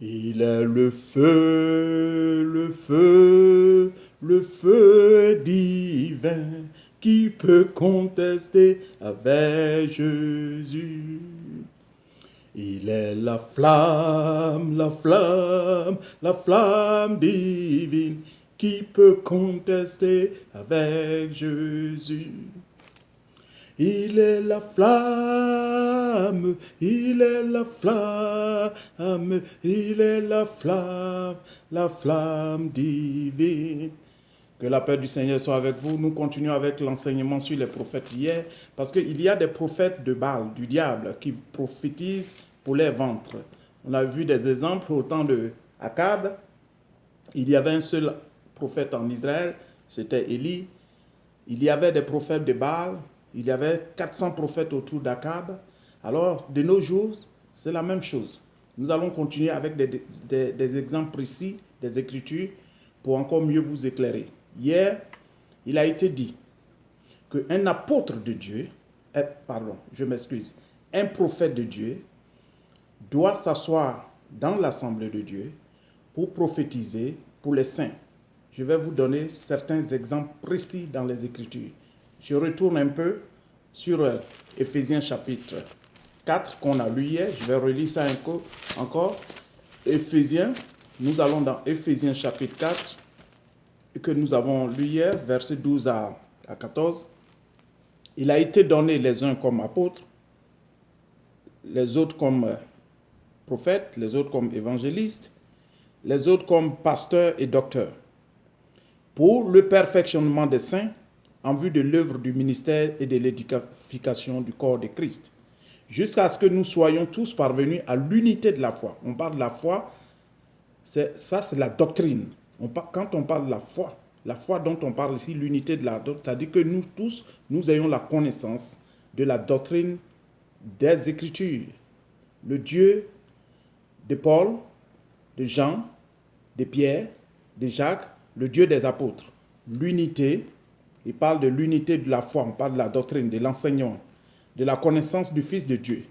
Il est le feu divin qui peut contester avec Jésus. Il est la flamme divine qui peut contester avec Jésus. Il est la flamme, il est la flamme, il est la flamme divine. Que la paix du Seigneur soit avec vous. Nous continuons avec l'enseignement sur les prophètes hier, parce qu'il y a des prophètes de Baal, du diable, qui prophétisent pour les ventres. On a vu des exemples au temps de Akab. Il y avait un seul prophète en Israël, c'était Élie. Il y avait des prophètes de Baal. Il y avait 400 prophètes autour d'Akab. Alors, de nos jours, c'est la même chose. Nous allons continuer avec des exemples précis des Écritures pour encore mieux vous éclairer. Hier, il a été dit qu'un apôtre de Dieu, un prophète de Dieu doit s'asseoir dans l'assemblée de Dieu pour prophétiser pour les saints. Je vais vous donner certains exemples précis dans les Écritures. Je retourne un peu sur Éphésiens chapitre 4 qu'on a lu hier. Je vais relire ça encore. Éphésiens, nous allons dans Éphésiens chapitre 4 que nous avons lu hier, versets 12 à 14. Il a été donné les uns comme apôtres, les autres comme prophètes, les autres comme évangélistes, les autres comme pasteurs et docteurs, pour le perfectionnement des saints, en vue de l'œuvre du ministère et de l'édification du corps de Christ, jusqu'à ce que nous soyons tous parvenus à l'unité de la foi. On parle de la foi, c'est la doctrine. Quand on parle de la foi dont on parle ici, l'unité de la doctrine, c'est-à-dire que nous tous, nous ayons la connaissance de la doctrine des Écritures. Le Dieu de Paul, de Jean, de Pierre, de Jacques, le Dieu des apôtres. L'unité. Il parle de l'unité de la foi, on parle de la doctrine, de l'enseignement, de la connaissance du Fils de Dieu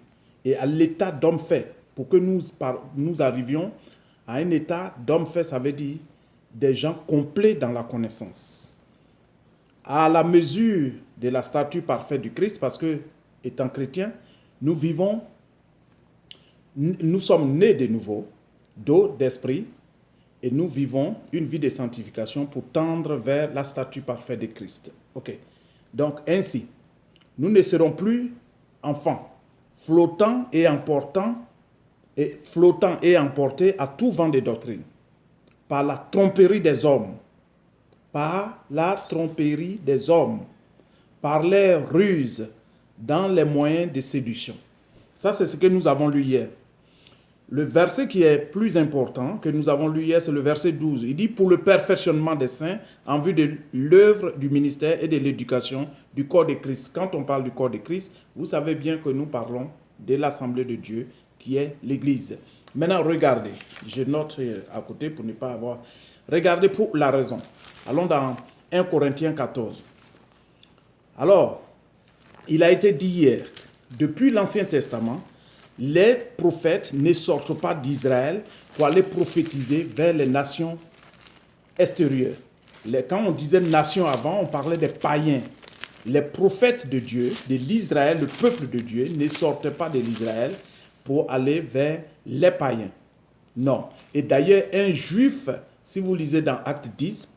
et à l'état d'homme fait. Pour que nous arrivions à un état d'homme fait, ça veut dire des gens complets dans la connaissance. À la mesure de la stature parfaite du Christ, parce que, étant chrétiens, nous sommes nés de nouveau, d'eau, d'esprit, et nous vivons une vie de sanctification pour tendre vers la statue parfaite de Christ. Ok. Donc ainsi, nous ne serons plus enfants, flottant et emportés à tout vent de doctrine, par la tromperie des hommes, par leurs ruses, dans les moyens de séduction. Ça, c'est ce que nous avons lu hier. Le verset qui est plus important que nous avons lu hier, c'est le verset 12. Il dit « Pour le perfectionnement des saints, en vue de l'œuvre du ministère et de l'éducation du corps de Christ ». Quand on parle du corps de Christ, vous savez bien que nous parlons de l'assemblée de Dieu qui est l'Église. Maintenant, regardez. Je note à côté pour ne pas avoir... Regardez pour la raison. Allons dans 1 Corinthiens 14. Alors, il a été dit hier, depuis l'Ancien Testament, les prophètes ne sortent pas d'Israël pour aller prophétiser vers les nations extérieures. Quand on disait nations avant, on parlait des païens. Les prophètes de Dieu, de l'Israël, le peuple de Dieu, ne sortent pas de l'Israël pour aller vers les païens. Non. Et d'ailleurs, un juif, si vous lisez dans Acte 10,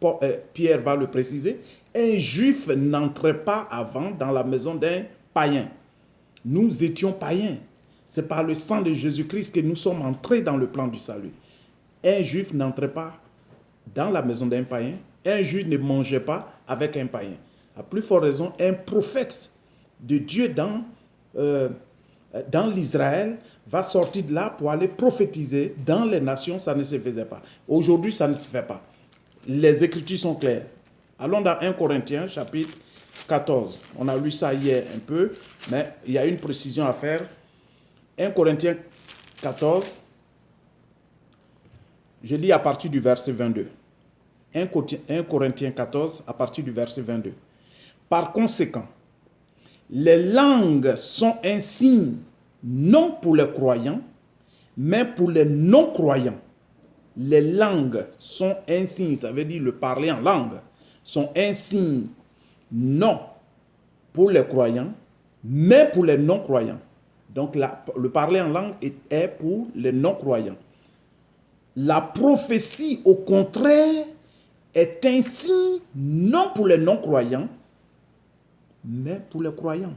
Pierre va le préciser, un juif n'entrait pas avant dans la maison d'un païen. Nous étions païens. C'est par le sang de Jésus-Christ que nous sommes entrés dans le plan du salut. Un juif n'entrait pas dans la maison d'un païen. Un juif ne mangeait pas avec un païen. À plus forte raison, un prophète de Dieu dans l'Israël va sortir de là pour aller prophétiser dans les nations. Ça ne se faisait pas. Aujourd'hui, ça ne se fait pas. Les Écritures sont claires. Allons dans 1 Corinthiens, chapitre 14. On a lu ça hier un peu, mais il y a une précision à faire. 1 Corinthiens 14, je lis à partir du verset 22. 1 Corinthiens 14, à partir du verset 22. Par conséquent, les langues sont un signe non pour les croyants, Mais pour les non-croyants, les langues sont un signe, ça veut dire le parler en langue, sont un signe non pour les croyants, mais pour les non-croyants. Donc le parler en langue est pour les non-croyants. La prophétie, au contraire, est un signe non pour les non-croyants, mais pour les croyants.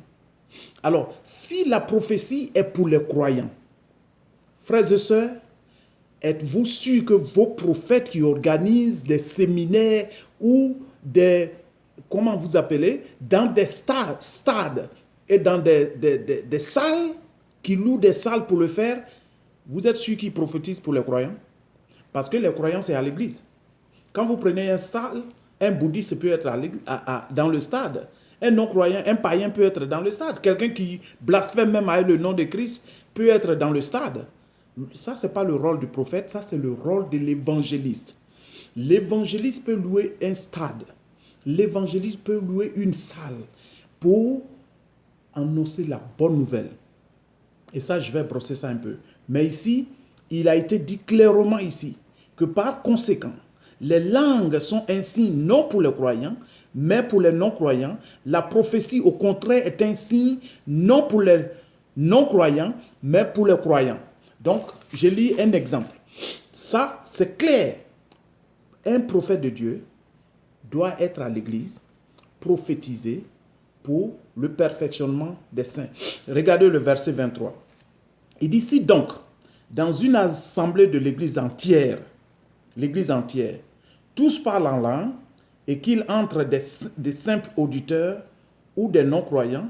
Alors, si la prophétie est pour les croyants, frères et sœurs, êtes-vous sûrs que vos prophètes qui organisent des séminaires ou des, comment vous appelez, dans des stades et dans des salles, qui louent des salles pour le faire, vous êtes sûrs qu'ils prophétisent pour les croyants? Parce que les croyants, c'est à l'église. Quand vous prenez un stade, un bouddhiste peut être dans le stade. Un non-croyant, un païen peut être dans le stade. Quelqu'un qui blasphème même avec le nom de Christ peut être dans le stade. Ça, ce n'est pas le rôle du prophète, ça, c'est le rôle de l'évangéliste. L'évangéliste peut louer un stade. L'évangéliste peut louer une salle pour annoncer la bonne nouvelle. Et ça, je vais brosser ça un peu. Mais ici, il a été dit clairement ici que par conséquent, les langues sont un signe non pour les croyants, mais pour les non-croyants. La prophétie, au contraire, est un signe non pour les non-croyants, mais pour les croyants. Donc, je lis un exemple. Ça, c'est clair. Un prophète de Dieu doit être à l'église, prophétiser pour le perfectionnement des saints. Regardez le verset 23. Il dit, si donc, dans une assemblée de l'église entière, tous parlent en langue et qu'il entre des simples auditeurs ou des non-croyants,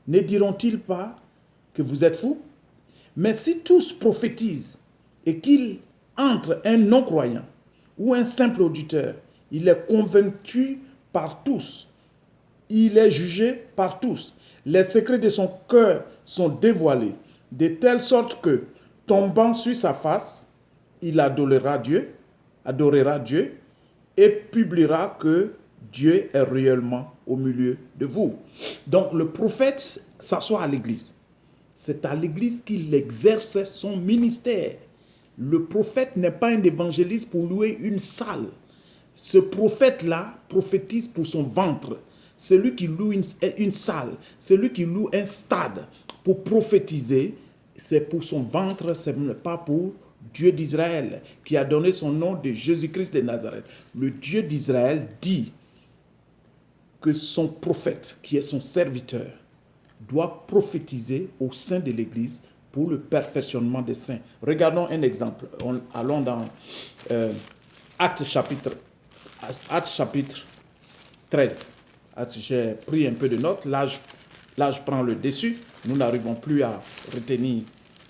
ne diront-ils pas que vous êtes fous? Mais si tous prophétisent et qu'il entre un non-croyant ou un simple auditeur, il est convaincu par tous, il est jugé par tous. Les secrets de son cœur sont dévoilés, de telle sorte que, tombant sur sa face, il adorera Dieu et publiera que Dieu est réellement au milieu de vous. Donc le prophète s'assoit à l'église. C'est à l'église qu'il exerce son ministère. Le prophète n'est pas un évangéliste pour louer une salle. Ce prophète-là prophétise pour son ventre. Celui qui loue une salle, celui qui loue un stade pour prophétiser, c'est pour son ventre, ce n'est pas pour Dieu d'Israël, qui a donné son nom de Jésus-Christ de Nazareth. Le Dieu d'Israël dit que son prophète, qui est son serviteur, doit prophétiser au sein de l'Église pour le perfectionnement des saints. Regardons un exemple. Allons dans Actes chapitre 13. J'ai pris un peu de notes. Là, je prends le dessus. Nous n'arrivons plus à retenir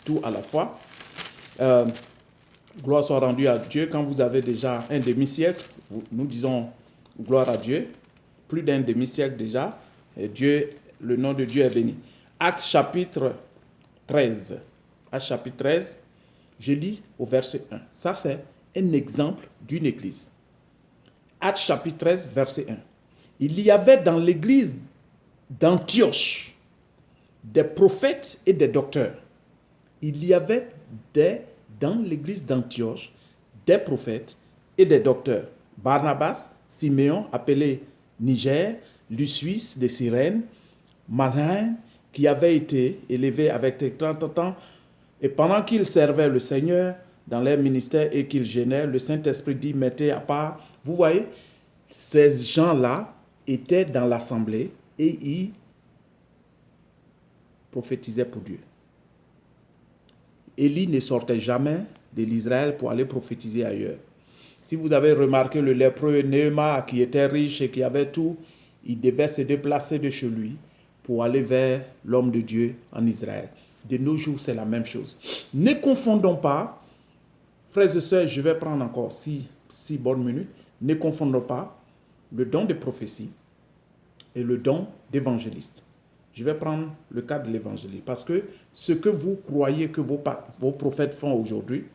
tout à la fois. Gloire soit rendue à Dieu. Quand vous avez déjà un demi-siècle, nous disons gloire à Dieu. Plus d'un demi-siècle déjà. Et Dieu, le nom de Dieu est béni. Actes chapitre 13. Actes chapitre 13, je lis au verset 1. Ça, c'est un exemple d'une église. Actes chapitre 13, verset 1. Il y avait dans l'église d'Antioche des prophètes et des docteurs. Il y avait dans l'église d'Antioche des prophètes et des docteurs. Barnabas, Siméon, appelé Niger, Lucius de Cyrène, Manaen, qui avait été élevé avec 30 ans, et pendant qu'ils servaient le Seigneur dans leur ministère et qu'ils jeûnaient, le Saint-Esprit dit, mettez à part. Vous voyez, ces gens-là étaient dans l'assemblée et ils prophétisaient pour Dieu. Élie ne sortait jamais de l'Israël pour aller prophétiser ailleurs. Si vous avez remarqué le lépreux Néhéma qui était riche et qui avait tout, il devait se déplacer de chez lui pour aller vers l'homme de Dieu en Israël. De nos jours, c'est la même chose. Ne confondons pas, frères et sœurs, je vais prendre encore 6 bonnes minutes. Ne confondons pas le don de prophétie et le don d'évangéliste. Je vais prendre le cas de l'évangéliste. Parce que ce que vous croyez que vos prophètes font aujourd'hui,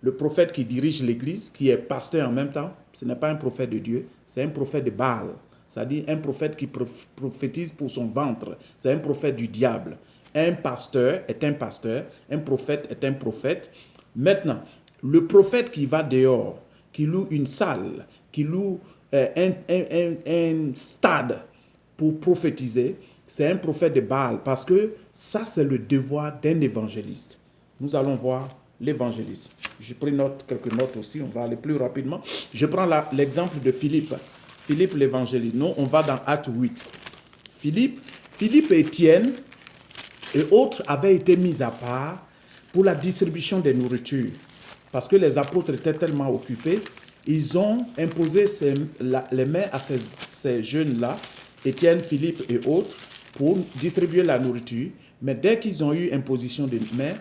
le prophète qui dirige l'église, qui est pasteur en même temps, ce n'est pas un prophète de Dieu, c'est un prophète de Baal. C'est-à-dire un prophète qui prophétise pour son ventre. C'est un prophète du diable. Un pasteur est un pasteur, un prophète est un prophète. Maintenant, le prophète qui va dehors, qui loue une salle, qui loue un stade pour prophétiser, c'est un prophète de Baal, parce que ça, c'est le devoir d'un évangéliste. Nous allons voir l'évangéliste. J'ai pris quelques notes aussi, on va aller plus rapidement. Je prends l'exemple de Philippe. Philippe l'évangéliste. Nous, on va dans Acte 8. Philippe et Étienne et autres avaient été mis à part pour la distribution des nourritures. Parce que les apôtres étaient tellement occupés, ils ont imposé les mains à ces jeunes-là, Étienne, Philippe et autres, pour distribuer la nourriture. Mais dès qu'ils ont eu imposition de mains,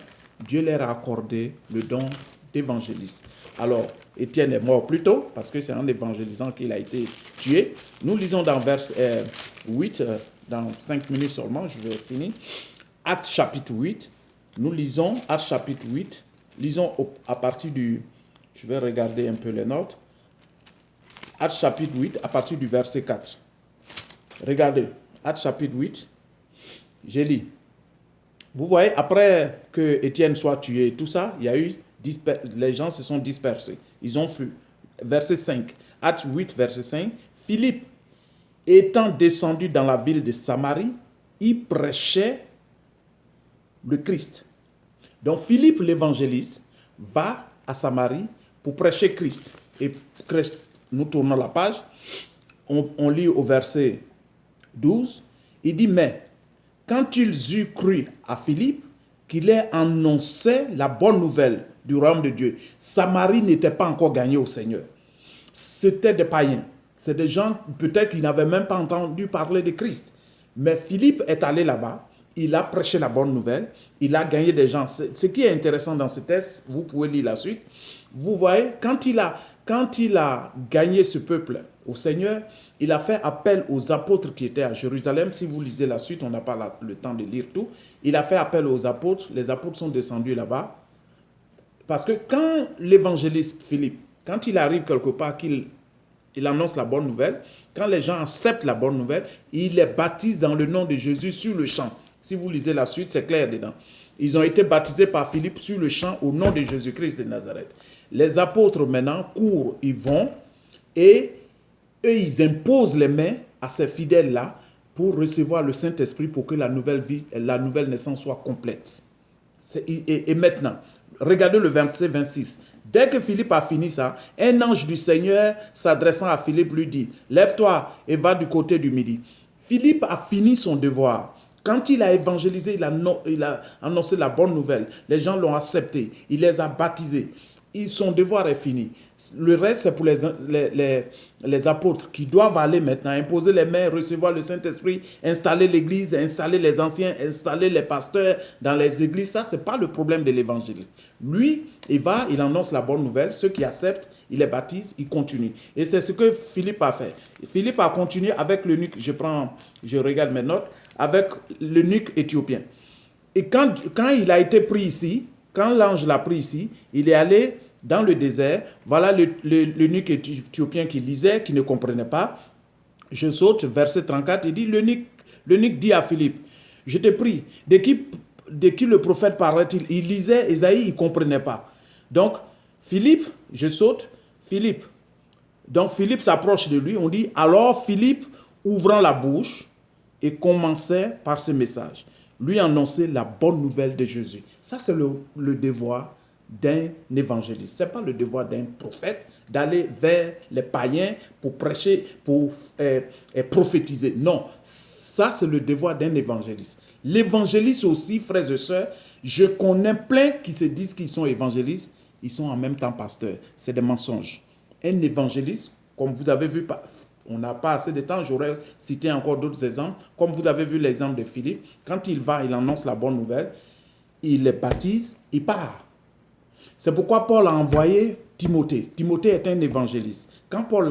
Dieu leur a accordé le don d'évangéliste. Alors, Étienne est mort plus tôt, parce que c'est en évangélisant qu'il a été tué. Nous lisons dans verset 8, dans 5 minutes seulement, je vais finir. Actes chapitre 8, nous lisons Actes chapitre 8, lisons à partir du... Je vais regarder un peu les notes. Actes chapitre 8, à partir du verset 4. Regardez, Actes chapitre 8, j'ai lu. Vous voyez, après que Étienne soit tué et tout ça, il y a eu les gens se sont dispersés. Ils ont fui. Verset 5. Actes 8, verset 5. Philippe, étant descendu dans la ville de Samarie, il prêchait le Christ. Donc Philippe l'évangéliste va à Samarie pour prêcher Christ. Et nous tournons la page. On lit au verset 12. Il dit, mais quand ils eurent cru à Philippe, qu'il ait annoncé la bonne nouvelle du royaume de Dieu, Samarie n'était pas encore gagnée au Seigneur. C'était des païens. C'est des gens peut-être qui n'avaient même pas entendu parler de Christ. Mais Philippe est allé là-bas, il a prêché la bonne nouvelle, il a gagné des gens. Ce qui est intéressant dans ce texte, vous pouvez lire la suite, vous voyez, quand il a gagné ce peuple au Seigneur, il a fait appel aux apôtres qui étaient à Jérusalem. Si vous lisez la suite, on n'a pas le temps de lire tout. Il a fait appel aux apôtres. Les apôtres sont descendus là-bas. Parce que quand l'évangéliste Philippe, quand il arrive quelque part, qu'il annonce la bonne nouvelle, quand les gens acceptent la bonne nouvelle, il les baptise dans le nom de Jésus sur le champ. Si vous lisez la suite, c'est clair dedans. Ils ont été baptisés par Philippe sur le champ au nom de Jésus-Christ de Nazareth. Les apôtres maintenant courent, ils vont et eux, ils imposent les mains à ces fidèles-là pour recevoir le Saint-Esprit pour que la nouvelle vie, la nouvelle naissance soit complète. Et maintenant, regardez le verset 26. Dès que Philippe a fini ça, un ange du Seigneur s'adressant à Philippe lui dit, « Lève-toi et va du côté du midi. » Philippe a fini son devoir. Quand il a évangélisé, il a annoncé la bonne nouvelle. Les gens l'ont accepté. Il les a baptisés. Son devoir est fini. Le reste, c'est pour les apôtres qui doivent aller maintenant, imposer les mains, recevoir le Saint-Esprit, installer l'église, installer les anciens, installer les pasteurs dans les églises. Ça, ce n'est pas le problème de l'évangile. Lui, il va, il annonce la bonne nouvelle. Ceux qui acceptent, il les baptise, il continue. Et c'est ce que Philippe a fait. Philippe a continué avec l'eunuque, je regarde mes notes, avec l'eunuque éthiopien. Et quand il a été pris ici, quand l'ange l'a pris ici, il est allé dans le désert. Voilà l'eunuque éthiopien qui lisait, qui ne comprenait pas. Je saute, verset 34, il dit, l'eunuque dit à Philippe, je te prie, de qui le prophète parlait-il? Il lisait Ésaïe, il ne comprenait pas. Donc, Philippe, je saute, Philippe. Donc, Philippe s'approche de lui, on dit, alors Philippe, ouvrant la bouche, et commençait par ce message. Lui annoncer la bonne nouvelle de Jésus. Ça, c'est le devoir d'un évangéliste. Ce n'est pas le devoir d'un prophète d'aller vers les païens pour prêcher, pour prophétiser. Non, ça, c'est le devoir d'un évangéliste. L'évangéliste aussi, frères et sœurs, je connais plein qui se disent qu'ils sont évangélistes, ils sont en même temps pasteurs. C'est des mensonges. Un évangéliste, comme vous avez vu, on n'a pas assez de temps, j'aurais cité encore d'autres exemples. Comme vous avez vu l'exemple de Philippe, quand il va, il annonce la bonne nouvelle, il les baptise, il part. C'est pourquoi Paul a envoyé Timothée. Timothée est un évangéliste. Quand Paul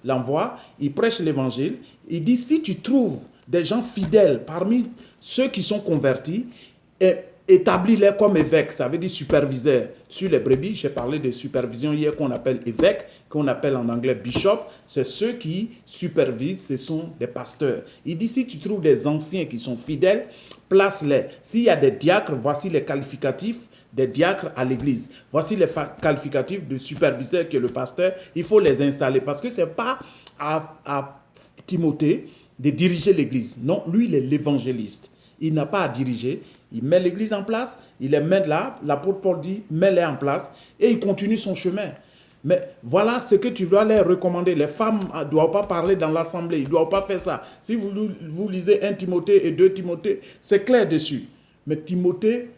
l'envoie, il prêche l'évangile. Il dit, si tu trouves des gens fidèles parmi ceux qui sont convertis, établis-les comme évêques, ça veut dire superviseurs sur les brebis. J'ai parlé de supervision hier qu'on appelle évêque, qu'on appelle en anglais bishop. C'est ceux qui supervisent, ce sont des pasteurs. Il dit, si tu trouves des anciens qui sont fidèles, place-les. S'il y a des diacres, voici les qualificatifs. des diacres à l'église. Voici les qualificatifs de superviseur que le pasteur, il faut les installer. Parce que ce n'est pas à Timothée de diriger l'église. Non, lui, il est l'évangéliste. Il n'a pas à diriger. Il met l'église en place, il les met là. L'apôtre Paul dit, mets-les en place. Et il continue son chemin. Mais voilà ce que tu dois leur recommander. Les femmes ne doivent pas parler dans l'assemblée. Ils ne doivent pas faire ça. Si vous lisez 1 Timothée et 2 Timothée, c'est clair dessus. Mais Timothée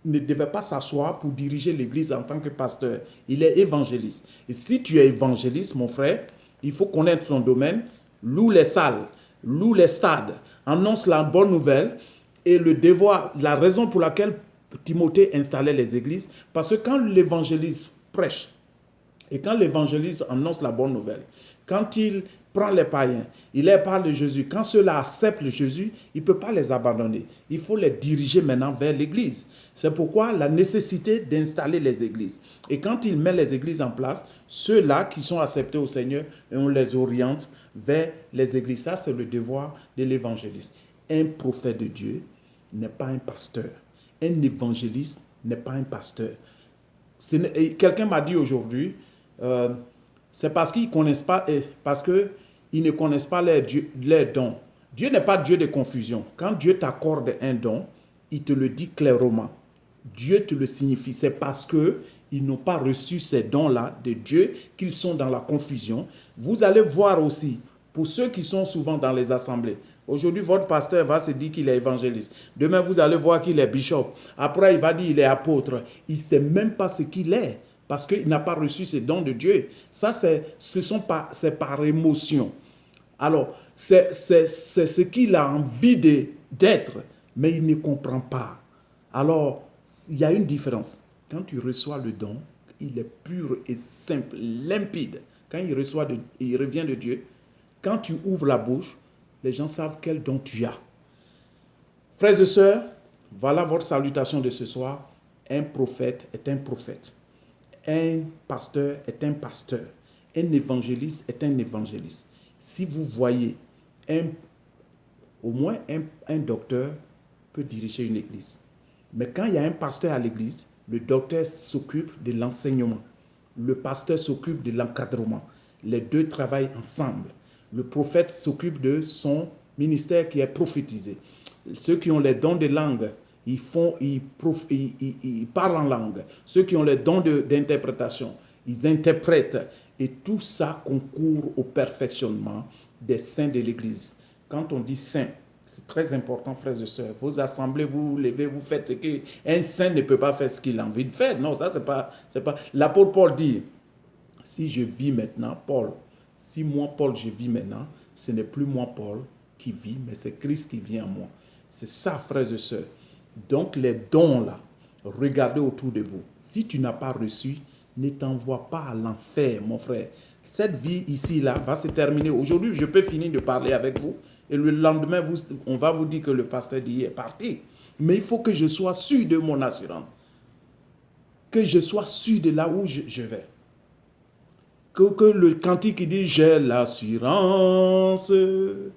ne devait pas s'asseoir pour diriger l'église en tant que pasteur. Il est évangéliste. Et si tu es évangéliste, mon frère, il faut connaître son domaine, loue les salles, loue les stades, annonce la bonne nouvelle et le devoir, la raison pour laquelle Timothée installait les églises. Parce que quand l'évangéliste prêche, et quand l'évangéliste annonce la bonne nouvelle, quand il prend les païens, il leur parle de Jésus, quand ceux-là acceptent Jésus, il ne peut pas les abandonner. Il faut les diriger maintenant vers l'église. C'est pourquoi la nécessité d'installer les églises. Et quand il met les églises en place, ceux-là qui sont acceptés au Seigneur, et on les oriente vers les églises. Ça, c'est le devoir de l'évangéliste. Un prophète de Dieu n'est pas un pasteur. Un évangéliste n'est pas un pasteur. Quelqu'un m'a dit aujourd'hui, c'est parce qu'ils connaissent pas, parce qu'ils ne connaissent pas leurs dons. Dieu n'est pas Dieu de confusion. Quand Dieu t'accorde un don, il te le dit clairement. Dieu te le signifie. C'est parce qu'ils n'ont pas reçu ces dons-là de Dieu qu'ils sont dans la confusion. Vous allez voir aussi, pour ceux qui sont souvent dans les assemblées, aujourd'hui, votre pasteur va se dire qu'il est évangéliste. Demain, vous allez voir qu'il est bishop. Après, il va dire qu'il est apôtre. Il ne sait même pas ce qu'il est parce qu'il n'a pas reçu ces dons de Dieu. Ça, c'est par émotion. Alors, c'est ce qu'il a envie d'être, mais il ne comprend pas. Alors, il y a une différence. Quand tu reçois le don, il est pur et simple, limpide. Quand il revient de Dieu, quand tu ouvres la bouche, les gens savent quel don tu as. Frères et sœurs, voilà votre salutation de ce soir. Un prophète est un prophète. Un pasteur est un pasteur. Un évangéliste est un évangéliste. Si vous voyez, au moins un docteur peut diriger une église. Mais quand il y a un pasteur à l'église, le docteur s'occupe de l'enseignement. Le pasteur s'occupe de l'encadrement. Les deux travaillent ensemble. Le prophète s'occupe de son ministère qui est prophétisé. Ceux qui ont les dons de langue, ils parlent en langue. Ceux qui ont les dons d'interprétation, ils interprètent. Et tout ça concourt au perfectionnement des saints de l'Église. Quand on dit saint, c'est très important, frères et sœurs. Vos assemblées, vous vous levez, vous faites ce qu'un saint ne peut pas faire ce qu'il a envie de faire. Non, ça, c'est pas. L'apôtre Paul dit, si je vis maintenant, si moi, Paul, je vis maintenant, ce n'est plus moi, Paul, qui vis, mais c'est Christ qui vit en moi. C'est ça, frères et sœurs. Donc, les dons là, regardez autour de vous. Si tu n'as pas reçu, ne t'envoie pas à l'enfer, mon frère. Cette vie ici, là, va se terminer. Aujourd'hui, je peux finir de parler avec vous. Et le lendemain, on va vous dire que le pasteur d'hier est parti. Mais il faut que je sois sûr de mon assurance. Que je sois sûr de là où je vais. Que le cantique qui dit « J'ai l'assurance de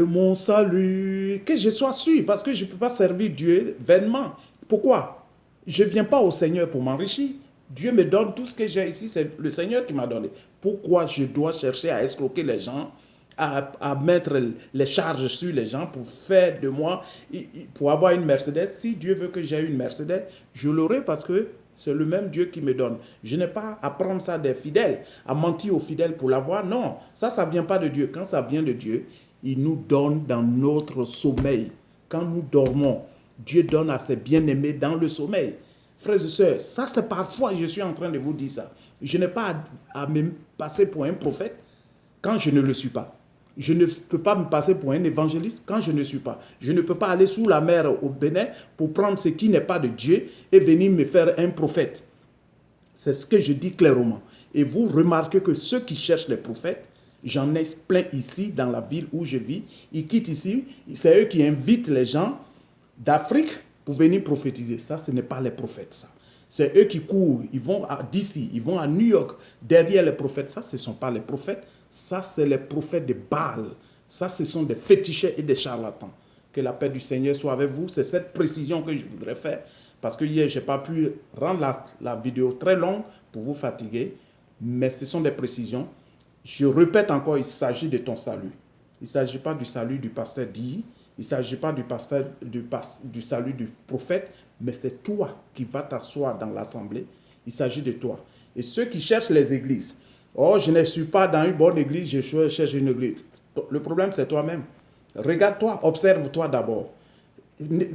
mon salut ». Que je sois sûr, parce que je ne peux pas servir Dieu vainement. Pourquoi? Je ne viens pas au Seigneur pour m'enrichir. Dieu me donne tout ce que j'ai ici, c'est le Seigneur qui m'a donné. Pourquoi je dois chercher à escroquer les gens, à mettre les charges sur les gens pour faire de moi, pour avoir une Mercedes? Si Dieu veut que j'aie une Mercedes, je l'aurai parce que c'est le même Dieu qui me donne. Je n'ai pas à prendre ça des fidèles, à mentir aux fidèles pour l'avoir. Non, ça ne vient pas de Dieu. Quand ça vient de Dieu, il nous donne dans notre sommeil. Quand nous dormons, Dieu donne à ses bien-aimés dans le sommeil. Frères et sœurs, ça c'est parfois, je suis en train de vous dire ça. Je n'ai pas à me passer pour un prophète quand je ne le suis pas. Je ne peux pas me passer pour un évangéliste quand je ne suis pas. Je ne peux pas aller sous la mer au Bénin pour prendre ce qui n'est pas de Dieu et venir me faire un prophète. C'est ce que je dis clairement. Et vous remarquez que ceux qui cherchent les prophètes, j'en ai plein ici dans la ville où je vis. Ils quittent ici, c'est eux qui invitent les gens d'Afrique pour venir prophétiser. Ça, ce n'est pas les prophètes, ça. C'est eux qui courent, ils vont d'ici, ils vont à New York, derrière les prophètes. Ça, ce ne sont pas les prophètes. Ça, c'est les prophètes de Baal. Ça, ce sont des féticheurs et des charlatans. Que la paix du Seigneur soit avec vous. C'est cette précision que je voudrais faire. parce que hier, je n'ai pas pu rendre la vidéo très longue pour vous fatiguer, mais ce sont des précisions. Je répète encore, il s'agit de ton salut. Il ne s'agit pas du salut du pasteur dit, il ne s'agit pas du salut du prophète, mais c'est toi qui vas t'asseoir dans l'assemblée. Il s'agit de toi. Et ceux qui cherchent les églises, oh, je ne suis pas dans une bonne église, je cherche une église. Le problème, c'est toi-même. Regarde-toi, observe-toi d'abord.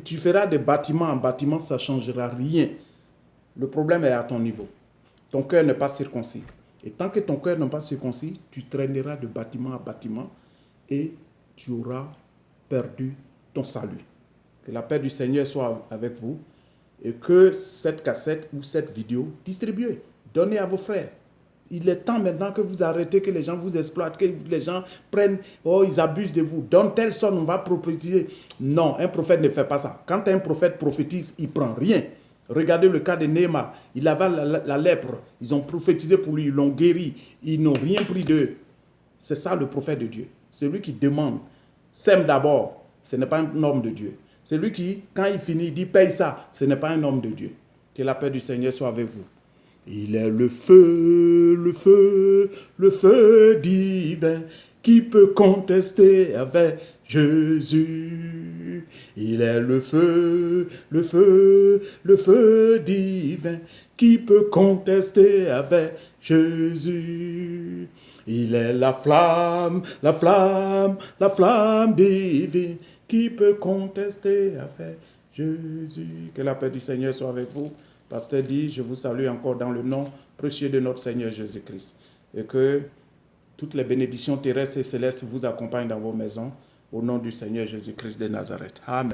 Tu feras des bâtiments en bâtiment, ça ne changera rien. Le problème est à ton niveau. Ton cœur n'est pas circoncis. Et tant que ton cœur n'est pas circoncis, tu traîneras de bâtiment à bâtiment et tu auras perdu ton salut. Que la paix du Seigneur soit avec vous et que cette cassette ou cette vidéo, distribuez, donnez à vos frères. Il est temps maintenant que vous arrêtez, que les gens vous exploitent, que les gens prennent, oh, ils abusent de vous. Donne telle somme, on va prophétiser. Non, un prophète ne fait pas ça. Quand un prophète prophétise, il ne prend rien. Regardez le cas de Néhéma. Il avait la lèpre. Ils ont prophétisé pour lui, ils l'ont guéri. Ils n'ont rien pris d'eux. C'est ça le prophète de Dieu. Celui qui demande, sème d'abord. Ce n'est pas un homme de Dieu. Celui qui, quand il finit, dit paye ça. Ce n'est pas un homme de Dieu. Que la paix du Seigneur soit avec vous. Il est le feu, le feu, le feu divin qui peut contester avec Jésus. Il est le feu, le feu, le feu divin qui peut contester avec Jésus. Il est la flamme, la flamme, la flamme divine qui peut contester avec Jésus. Que la paix du Seigneur soit avec vous. Pasteur dit, je vous salue encore dans le nom précieux de notre Seigneur Jésus-Christ. Et que toutes les bénédictions terrestres et célestes vous accompagnent dans vos maisons. Au nom du Seigneur Jésus-Christ de Nazareth. Amen.